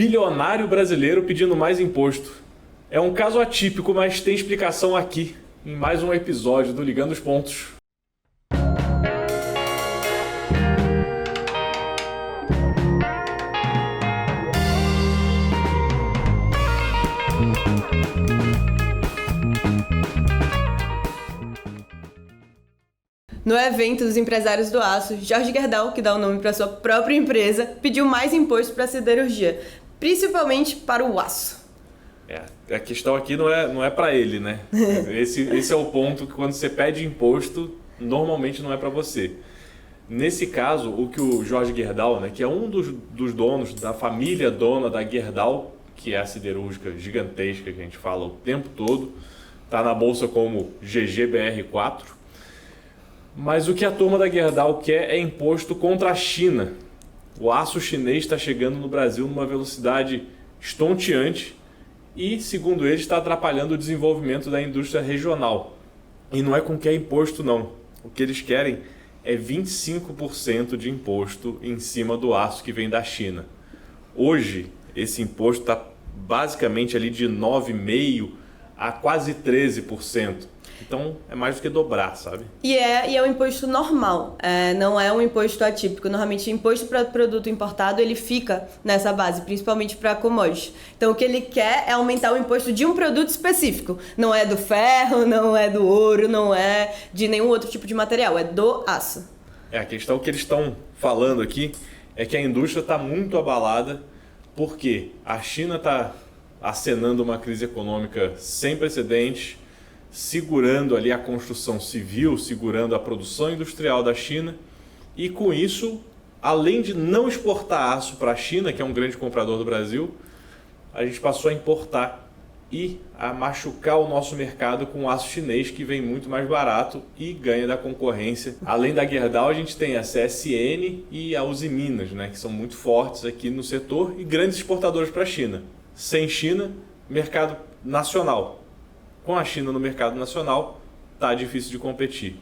bilionário brasileiro pedindo mais imposto. É um caso atípico, mas tem explicação aqui, em mais um episódio do Ligando os Pontos. No evento dos empresários do aço, Jorge Gerdau, que dá o nome para sua própria empresa, pediu mais imposto para a siderurgia, principalmente para o aço. A questão aqui não é para ele, né? Esse é o ponto que quando você pede imposto, normalmente não é para você. Nesse caso, o que o Jorge Gerdau, né, que é um dos donos da família dona da Gerdau, que é a siderúrgica gigantesca que a gente fala o tempo todo, está na bolsa como GGBR4. Mas o que a turma da Gerdau quer é imposto contra a China. O aço chinês está chegando no Brasil numa velocidade estonteante e, segundo eles, está atrapalhando o desenvolvimento da indústria regional. E não é com que é imposto, não. O que eles querem é 25% de imposto em cima do aço que vem da China. Hoje, esse imposto está basicamente ali de 9,5% a quase 13%. Então, é mais do que dobrar, sabe? E é um imposto normal, não é um imposto atípico. Normalmente, o imposto para produto importado, ele fica nessa base, principalmente para commodities. Então, o que ele quer é aumentar o imposto de um produto específico. Não é do ferro, não é do ouro, não é de nenhum outro tipo de material, é do aço. A questão que eles estão falando aqui é que a indústria está muito abalada porque a China está acenando uma crise econômica sem precedentes, segurando ali a construção civil, segurando a produção industrial da China e com isso, além de não exportar aço para a China, que é um grande comprador do Brasil, a gente passou a importar e a machucar o nosso mercado com aço chinês que vem muito mais barato e ganha da concorrência. Além da Gerdau, a gente tem a CSN e a Usiminas, né, que são muito fortes aqui no setor e grandes exportadores para a China. Sem China, mercado nacional. Com a China no mercado nacional, tá difícil de competir.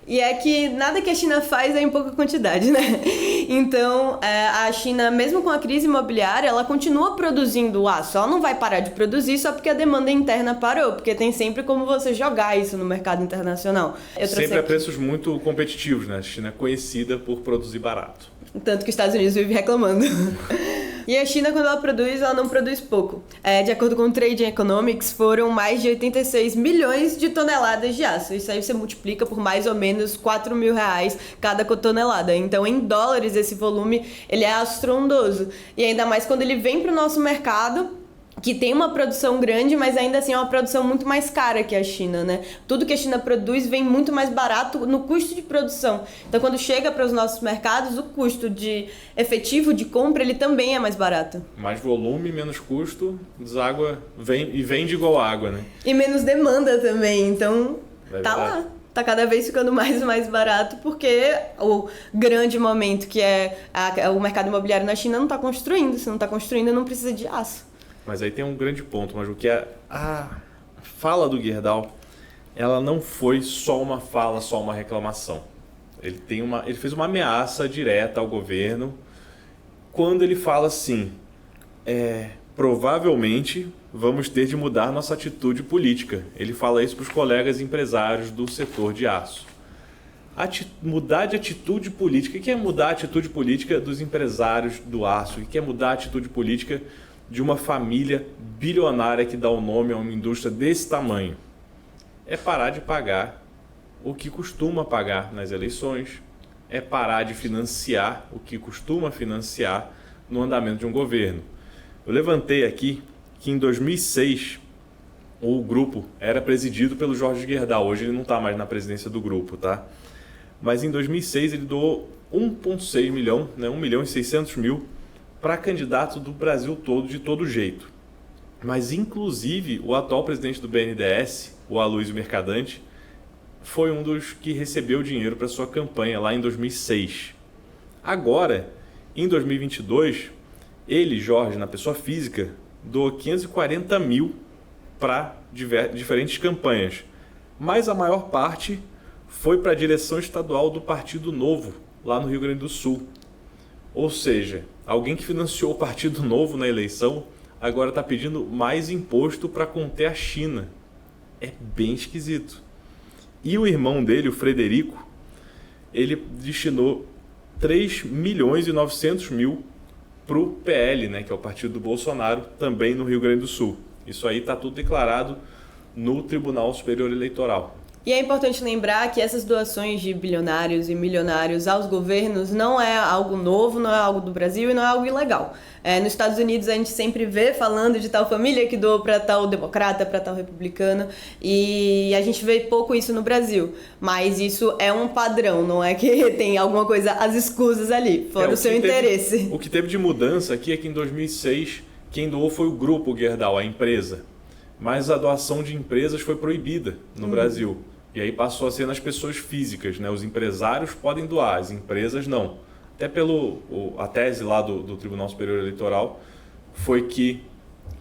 E é que nada que a China faz é em pouca quantidade, né? Então, a China, mesmo com a crise imobiliária, ela continua produzindo aço. Ela não vai parar de produzir só porque a demanda interna parou, porque tem sempre como você jogar isso no mercado internacional. Sempre a preços muito competitivos, né? A China é conhecida por produzir barato. Tanto que os Estados Unidos vivem reclamando. E a China, quando ela produz, ela não produz pouco. De acordo com o Trading Economics, foram mais de 86 milhões de toneladas de aço. Isso aí você multiplica por mais ou menos R$4.000 cada tonelada. Então, em dólares, esse volume ele é astrondoso. E ainda mais quando ele vem para o nosso mercado, que tem uma produção grande, mas ainda assim é uma produção muito mais cara que a China, né? Tudo que a China produz vem muito mais barato no custo de produção. Então, quando chega para os nossos mercados, o custo de efetivo de compra, ele também é mais barato. Mais volume, menos custo, deságua e vende igual água, né? E menos demanda também, então tá lá. Tá cada vez ficando mais e mais barato, porque o grande momento que é o mercado imobiliário na China não tá construindo. Se não tá construindo, não precisa de aço. Mas aí tem um grande ponto, mas o que é a fala do Gerdau, ela não foi só uma fala, só uma reclamação. Ele fez uma ameaça direta ao governo quando ele fala assim, provavelmente vamos ter de mudar nossa atitude política. Ele fala isso para os colegas empresários do setor de aço. Mudar de atitude política. O que é mudar a atitude política dos empresários do aço? O que é mudar a atitude política de uma família bilionária que dá o nome a uma indústria desse tamanho? É parar de pagar o que costuma pagar nas eleições, é parar de financiar o que costuma financiar no andamento de um governo. Eu levantei aqui que em 2006 o grupo era presidido pelo Jorge Gerdau. Hoje ele não está mais na presidência do grupo, tá? Mas em 2006 ele doou 1,6 milhão, né, 1.600.000 para candidato do Brasil todo, de todo jeito. Mas, inclusive, o atual presidente do BNDES, o Aloysio Mercadante, foi um dos que recebeu dinheiro para sua campanha lá em 2006. Agora, em 2022, ele, Jorge, na pessoa física, doou 540 mil para diferentes campanhas. Mas a maior parte foi para a direção estadual do Partido Novo, lá no Rio Grande do Sul. Ou seja, alguém que financiou o Partido Novo na eleição agora está pedindo mais imposto para conter a China. É bem esquisito. E o irmão dele, o Frederico, ele destinou 3 milhões e 900 mil para o PL, né, que é o partido do Bolsonaro, também no Rio Grande do Sul. Isso aí está tudo declarado no Tribunal Superior Eleitoral. E é importante lembrar que essas doações de bilionários e milionários aos governos não é algo novo, não é algo do Brasil e não é algo ilegal. Nos Estados Unidos a gente sempre vê falando de tal família que doou para tal democrata, para tal republicano, e a gente vê pouco isso no Brasil. Mas isso é um padrão, não é que tem alguma coisa às escusas ali, fora o seu interesse. O que teve de mudança aqui é que em 2006 quem doou foi o Grupo Gerdau, a empresa. Mas a doação de empresas foi proibida no Brasil. E aí passou a ser nas pessoas físicas, né? Os empresários podem doar, as empresas não. Até a tese lá do Tribunal Superior Eleitoral foi que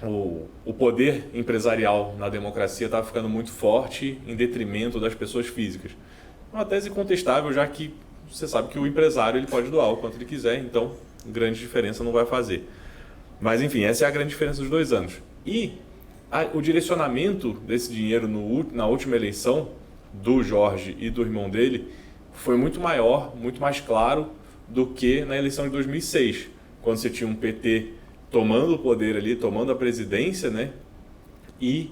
o poder empresarial na democracia estava ficando muito forte em detrimento das pessoas físicas. Uma tese contestável, já que você sabe que o empresário ele pode doar o quanto ele quiser, então grande diferença não vai fazer. Mas enfim, essa é a grande diferença dos 2 anos. E o direcionamento desse dinheiro na última eleição do Jorge e do irmão dele foi muito maior, muito mais claro do que na eleição de 2006, quando você tinha um PT tomando o poder ali, tomando a presidência, né? E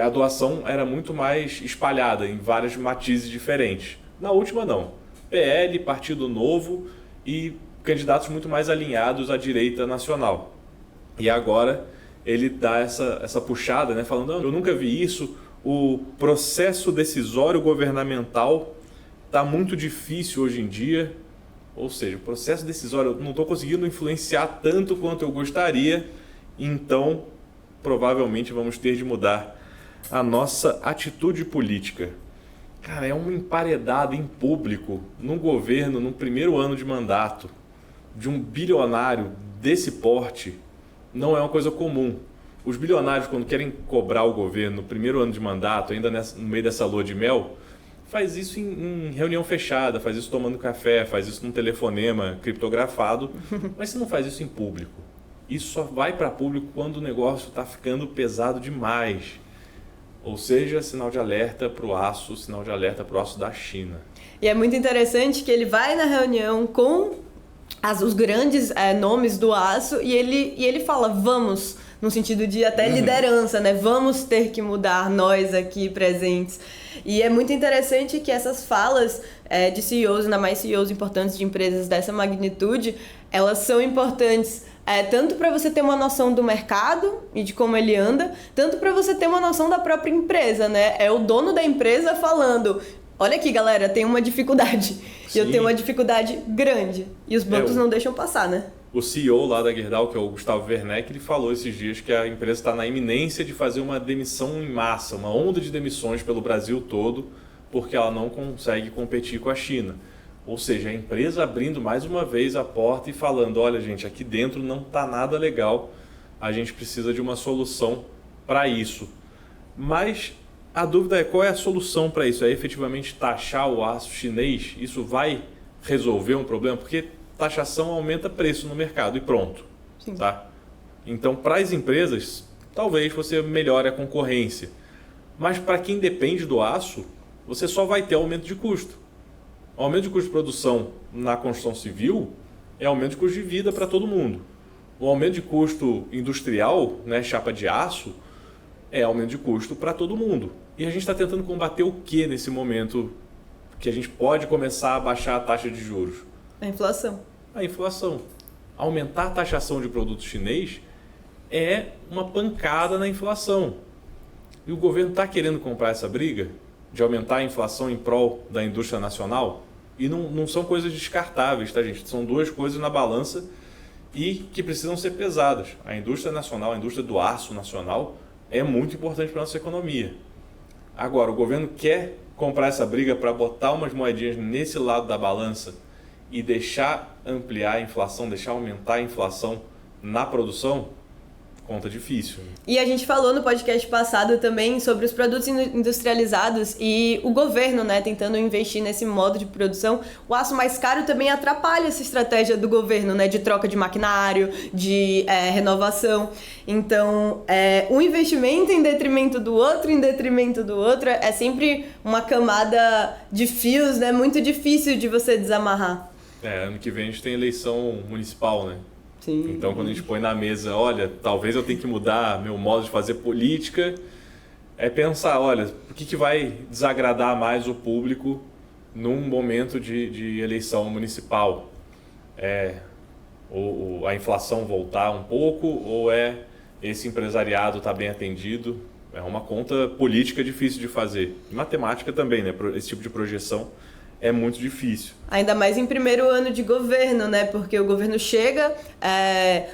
a doação era muito mais espalhada em vários matizes diferentes. Na última não. PL, Partido Novo e candidatos muito mais alinhados à direita nacional. E agora ele dá essa puxada, né? Falando, eu nunca vi isso, o processo decisório governamental está muito difícil hoje em dia. Ou seja, o processo decisório eu não estou conseguindo influenciar tanto quanto eu gostaria, então provavelmente vamos ter de mudar a nossa atitude política. Cara, é uma emparedada em público, no governo, no primeiro ano de mandato, de um bilionário desse porte, não é uma coisa comum. Os bilionários, quando querem cobrar o governo no primeiro ano de mandato, ainda no meio dessa lua de mel, faz isso em reunião fechada, faz isso tomando café, faz isso num telefonema criptografado, mas você não faz isso em público. Isso só vai para público quando o negócio está ficando pesado demais. Ou seja, sinal de alerta para o aço, sinal de alerta para o aço da China. E é muito interessante que ele vai na reunião com os grandes nomes do aço e ele fala, vamos, no sentido de até liderança, né? Vamos ter que mudar, nós aqui presentes. E é muito interessante que essas falas de CEOs, ainda mais CEOs importantes de empresas dessa magnitude, elas são importantes tanto para você ter uma noção do mercado e de como ele anda, tanto para você ter uma noção da própria empresa, né? É o dono da empresa falando, olha aqui galera, tem uma dificuldade. Sim. E eu tenho uma dificuldade grande. E os bancos não deixam passar, né? O CEO lá da Gerdau, que é o Gustavo Werneck, ele falou esses dias que a empresa está na iminência de fazer uma demissão em massa, uma onda de demissões pelo Brasil todo, porque ela não consegue competir com a China. Ou seja, a empresa abrindo mais uma vez a porta e falando, olha gente, aqui dentro não está nada legal, a gente precisa de uma solução para isso. Mas a dúvida é qual é a solução para isso? É efetivamente taxar o aço chinês? Isso vai resolver um problema? Porque taxação aumenta preço no mercado e pronto. Sim. Tá? Então, para as empresas, talvez você melhore a concorrência. Mas para quem depende do aço, você só vai ter aumento de custo. O aumento de custo de produção na construção civil é aumento de custo de vida para todo mundo. O aumento de custo industrial, né, chapa de aço, é aumento de custo para todo mundo. E a gente está tentando combater o que nesse momento que a gente pode começar a baixar a taxa de juros? A inflação. A inflação. Aumentar a taxação de produto chinês é uma pancada na inflação. E o governo está querendo comprar essa briga de aumentar a inflação em prol da indústria nacional? E não são coisas descartáveis, tá, gente? São duas coisas na balança e que precisam ser pesadas. A indústria nacional, a indústria do aço nacional é muito importante para a nossa economia. Agora, o governo quer comprar essa briga para botar umas moedinhas nesse lado da balança e deixar ampliar a inflação, deixar aumentar a inflação na produção? conta difícil. E a gente falou no podcast passado também sobre os produtos industrializados e o governo, né, tentando investir nesse modo de produção. O aço mais caro também atrapalha essa estratégia do governo, né, de troca de maquinário, de renovação. Então, um investimento em detrimento do outro, é sempre uma camada de fios, né, muito difícil de você desamarrar. Ano que vem a gente tem eleição municipal, né? Sim. Então, quando a gente põe na mesa, olha, talvez eu tenha que mudar meu modo de fazer política, é pensar, olha, o que vai desagradar mais o público num momento de eleição municipal? Ou a inflação voltar um pouco, ou esse empresariado estar bem atendido? É uma conta política difícil de fazer. Matemática também, né? Esse tipo de projeção é muito difícil. Ainda mais em primeiro ano de governo, né? Porque o governo chega,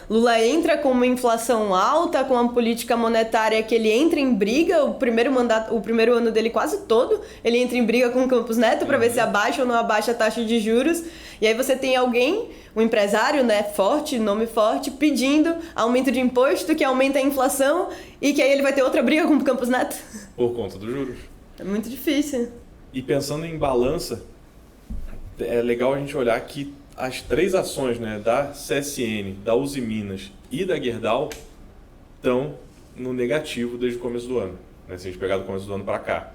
Lula entra com uma inflação alta, com uma política monetária que ele entra em briga, o primeiro ano dele quase todo, ele entra em briga com o Campos Neto para ver se abaixa ou não abaixa a taxa de juros. E aí você tem alguém, um empresário, né, forte, nome forte, pedindo aumento de imposto, que aumenta a inflação, e que aí ele vai ter outra briga com o Campos Neto. Por conta dos juros. É muito difícil. E pensando em balança, é legal a gente olhar que as 3 ações, né, da CSN, da Uzi Minas e da Gerdau estão no negativo desde o começo do ano, né, se a gente pegar do começo do ano para cá.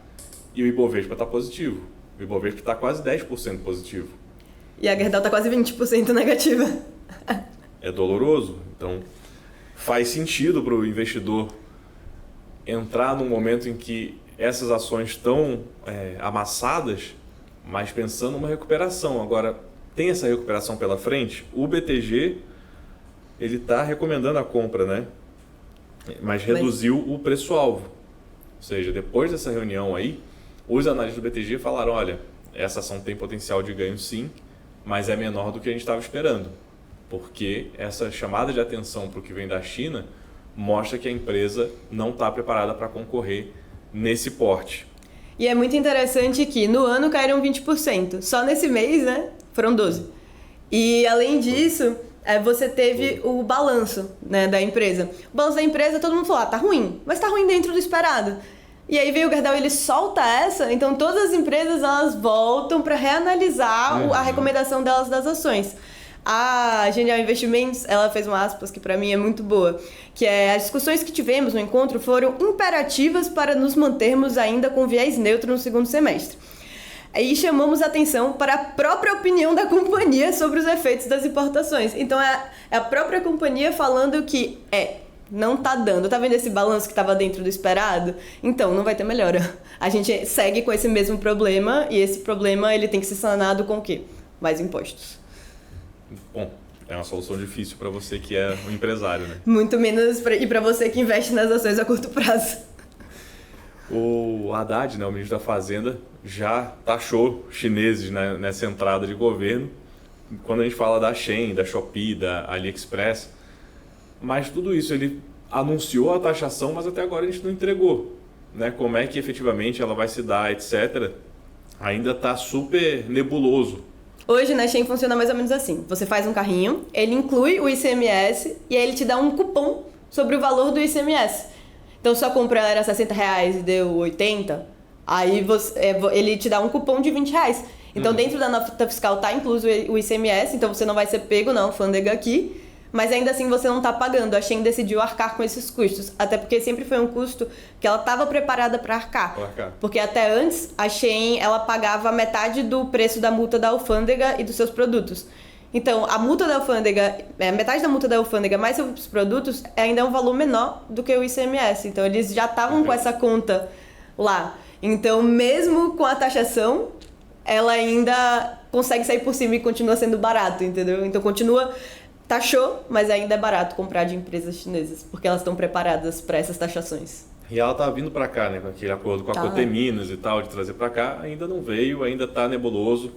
E o Ibovespa está positivo. O Ibovespa está quase 10% positivo. E a Gerdau está quase 20% negativa. É doloroso. Então, faz sentido para o investidor entrar num momento em que essas ações estão amassadas, mas pensando numa recuperação. Agora, tem essa recuperação pela frente? O BTG ele está recomendando a compra, né? Mas reduziu o preço-alvo. Ou seja, depois dessa reunião aí, os analistas do BTG falaram, olha, essa ação tem potencial de ganho sim, mas é menor do que a gente estava esperando. Porque essa chamada de atenção para o que vem da China mostra que a empresa não está preparada para concorrer nesse porte. E é muito interessante que no ano caíram 20%. Só nesse mês, né, foram 12%. E além disso, você teve o balanço, né, da empresa. O balanço da empresa, todo mundo falou, tá ruim, mas tá ruim dentro do esperado. E aí veio o Gerdau, ele solta essa, então todas as empresas elas voltam para reanalisar a recomendação delas das ações. A Genial Investimentos, ela fez uma aspas que para mim é muito boa, que as discussões que tivemos no encontro foram imperativas para nos mantermos ainda com viés neutro no segundo semestre. Aí chamamos atenção para a própria opinião da companhia sobre os efeitos das importações. Então é a própria companhia falando que não tá dando. Tá vendo esse balanço que estava dentro do esperado? Então, não vai ter melhora. A gente segue com esse mesmo problema e esse problema ele tem que ser sanado com o quê? Mais impostos. Bom, é uma solução difícil para você que é um empresário, né? Muito menos e para você que investe nas ações a curto prazo. O Haddad, né, o ministro da Fazenda, já taxou chineses, né, nessa entrada de governo. Quando a gente fala da Shein, da Shopee, da AliExpress, mas tudo isso ele anunciou a taxação, mas até agora a gente não entregou, né? Como é que efetivamente ela vai se dar, etc. Ainda está super nebuloso. Hoje na Shein funciona mais ou menos assim. Você faz um carrinho, ele inclui o ICMS e aí ele te dá um cupom sobre o valor do ICMS. Então sua compra era R$60 e deu 80, aí ele te dá um cupom de R$20. Então dentro da nota fiscal está incluso o ICMS, então você não vai ser pego na alfândega aqui, mas ainda assim você não está pagando. A Shein decidiu arcar com esses custos, até porque sempre foi um custo que ela estava preparada para arcar. Porque até antes a Shein ela pagava metade do preço da multa da alfândega e dos seus produtos. Então a multa da alfândega, metade da multa da alfândega mais seus produtos ainda é um valor menor do que o ICMS. Então eles já estavam com essa conta lá. Então mesmo com a taxação, ela ainda consegue sair por cima e continua sendo barato, entendeu? Então taxou, mas ainda é barato comprar de empresas chinesas, porque elas estão preparadas para essas taxações. E ela tá vindo para cá, né, com aquele acordo com a Coteminas e tal, de trazer para cá, ainda não veio, ainda tá nebuloso.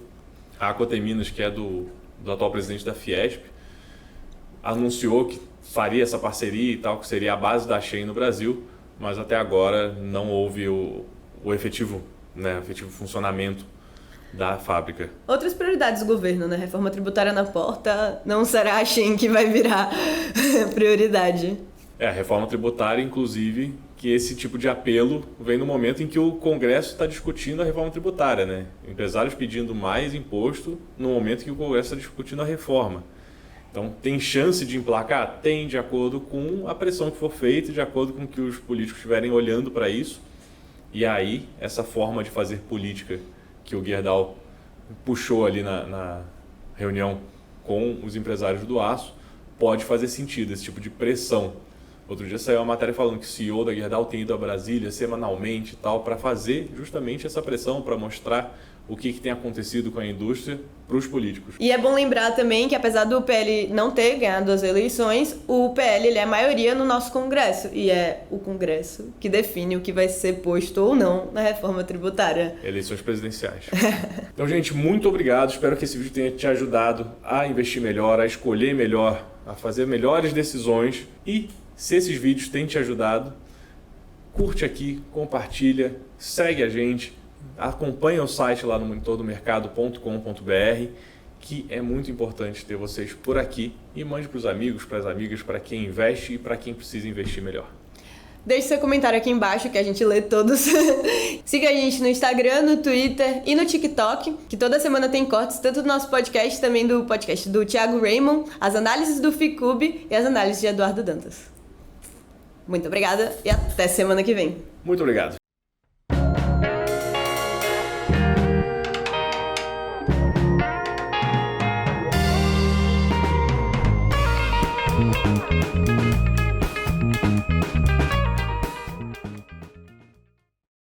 A Coteminas, que é do atual presidente da Fiesp, anunciou que faria essa parceria e tal, que seria a base da Shein no Brasil, mas até agora não houve o efetivo funcionamento da fábrica. Outras prioridades do governo, né? Reforma tributária na porta, não será a Shein que vai virar prioridade. A reforma tributária, inclusive, que esse tipo de apelo vem no momento em que o Congresso está discutindo a reforma tributária, né? Empresários pedindo mais imposto no momento em que o Congresso está discutindo a reforma. Então, tem chance de emplacar? Tem, de acordo com a pressão que for feita, de acordo com que os políticos estiverem olhando para isso. E aí, essa forma de fazer política que o Gerdau puxou ali na reunião com os empresários do aço pode fazer sentido, esse tipo de pressão. Outro dia saiu uma matéria falando que o CEO da Gerdau tem ido a Brasília semanalmente e tal, para fazer justamente essa pressão, para mostrar o que tem acontecido com a indústria para os políticos. E é bom lembrar também que, apesar do PL não ter ganhado as eleições, o PL ele é a maioria no nosso Congresso. E é o Congresso que define o que vai ser posto ou não na reforma tributária. Eleições presidenciais. Então, gente, muito obrigado. Espero que esse vídeo tenha te ajudado a investir melhor, a escolher melhor, a fazer melhores decisões. E se esses vídeos têm te ajudado, curte aqui, compartilha, segue a gente. Acompanha o site lá no monitordomercado.com.br, que é muito importante ter vocês por aqui, e mande para os amigos, para as amigas, para quem investe e para quem precisa investir melhor. Deixe seu comentário aqui embaixo que a gente lê todos. Siga a gente no Instagram, no Twitter e no TikTok, que toda semana tem cortes, tanto do nosso podcast, também do podcast do Thiago Raymond, as análises do Ficube e as análises de Eduardo Dantas. Muito obrigada e até semana que vem. Muito obrigado.